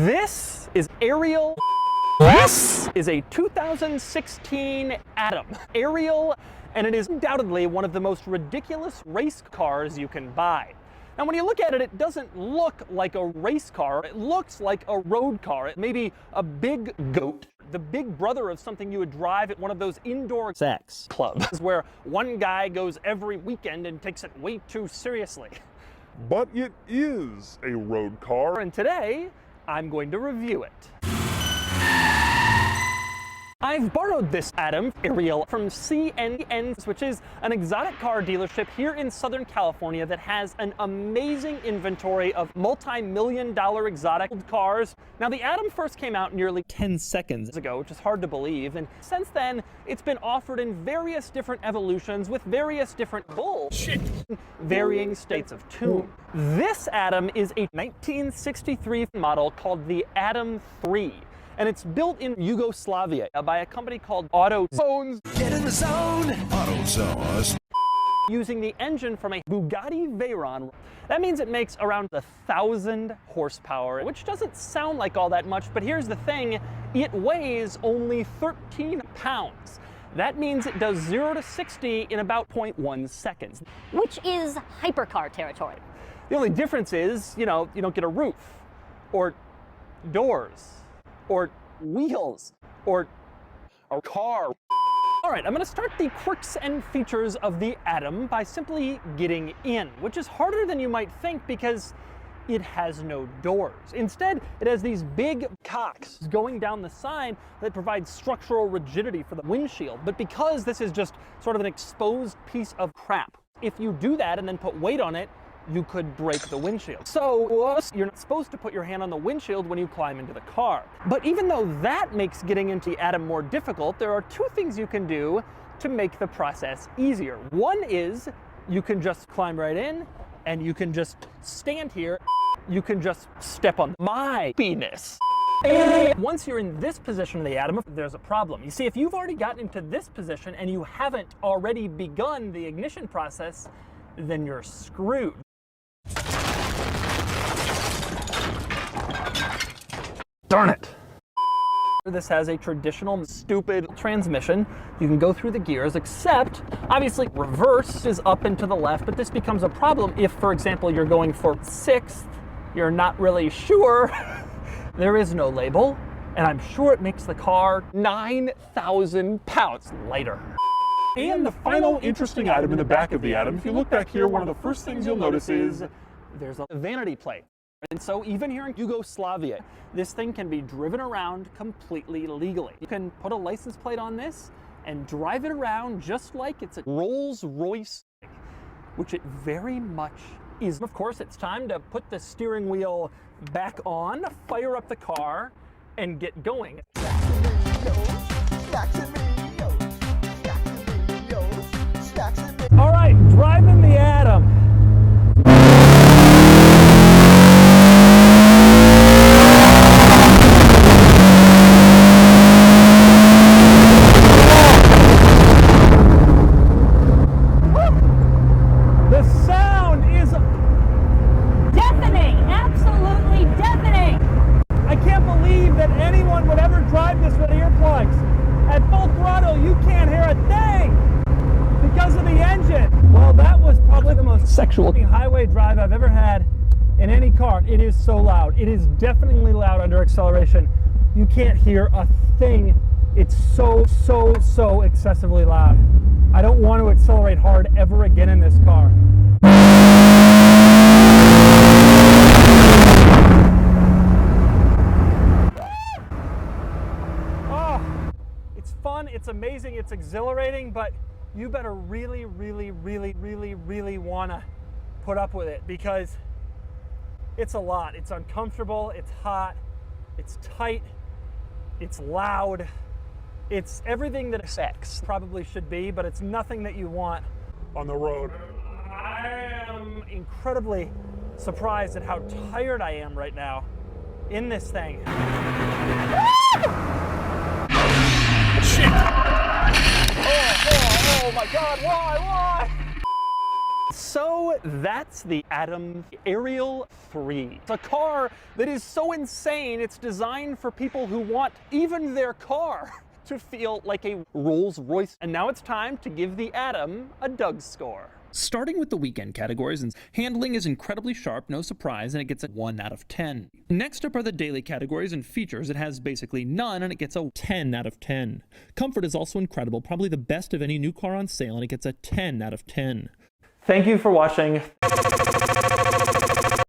This is Ariel. This is a 2016 Atom Ariel, and it is undoubtedly one of the most ridiculous race cars you can buy. Now, when you look at it, it doesn't look like a race car. It looks like a road car. It may be a big goat, the big brother of something you would drive at one of those indoor sex clubs where one guy goes every weekend and takes it way too seriously. But it is a road car. And today, I'm going to review it. I've borrowed this Atom Ariel from CNN, which is an exotic car dealership here in Southern California that has an amazing inventory of multi-million-dollar exotic cars. Now, the Atom first came out nearly 10 seconds ago, which is hard to believe, and since then, it's been offered in various different evolutions with various different bullshit, varying states of tune. This Atom is a 1963 model called the Atom 3. And it's built in Yugoslavia by a company called AutoZone. Get in the zone! AutoZone. Using the engine from a Bugatti Veyron. That means it makes around 1,000 horsepower, which doesn't sound like all that much, but here's the thing, it weighs only 13 pounds. That means it does 0 to 60 in about 0.1 seconds. Which is hypercar territory. The only difference is, you don't get a roof, or doors, or wheels, or a car. All right, I'm gonna start the quirks and features of the Atom by simply getting in, which is harder than you might think because it has no doors. Instead, it has these big cocks going down the side that provide structural rigidity for the windshield. But because this is just sort of an exposed piece of crap, if you do that and then put weight on it, you could break the windshield. So you're not supposed to put your hand on the windshield when you climb into the car. But even though that makes getting into the Atom more difficult, there are two things you can do to make the process easier. One is you can just climb right in and you can just stand here. You can just step on my penis. And once you're in this position of the Atom, there's a problem. You see, if you've already gotten into this position and you haven't already begun the ignition process, then you're screwed. Darn it! This has a traditional stupid transmission. You can go through the gears, except obviously reverse is up and to the left, but this becomes a problem if, for example, you're going for 6th, you're not really sure. There is no label, and I'm sure it makes the car 9,000 pounds lighter. And the final interesting item in the back of the Atom, if you look back here, one of the first things you'll notice is there's a vanity plate. And so even here in Yugoslavia, this thing can be driven around completely legally. You can put a license plate on this and drive it around just like it's a Rolls-Royce, which it very much is. Of course, it's time to put the steering wheel back on, fire up the car, and get going. All right, driving the Atom. The sound is Deafening! Absolutely deafening! I can't believe that anyone would ever drive this with earplugs. At full throttle, you can't hear a thing because of the engine. Well, that was probably the most sexual highway drive I've ever had in any car. It is so loud. It is definitely loud under acceleration. You can't hear a thing. It's so excessively loud. I don't want to accelerate hard ever again in this car. Oh, it's fun, it's amazing, it's exhilarating, but you better really want to put up with it because it's a lot. It's uncomfortable, it's hot, it's tight, it's loud. It's everything that sex probably should be, but it's nothing that you want on the road. I am incredibly surprised at how tired I am right now in this thing. Shit! Oh my God, why? So that's the Atom Ariel 3. It's a car that is so insane it's designed for people who want even their car to feel like a Rolls-Royce. And now it's time to give the Atom a Doug score. Starting with the weekend categories, and handling is incredibly sharp, no surprise, and it gets a 1 out of 10. Next up are the daily categories and features. It has basically none, and it gets a 10 out of 10. Comfort is also incredible, probably the best of any new car on sale, and it gets a 10 out of 10. Thank you for watching.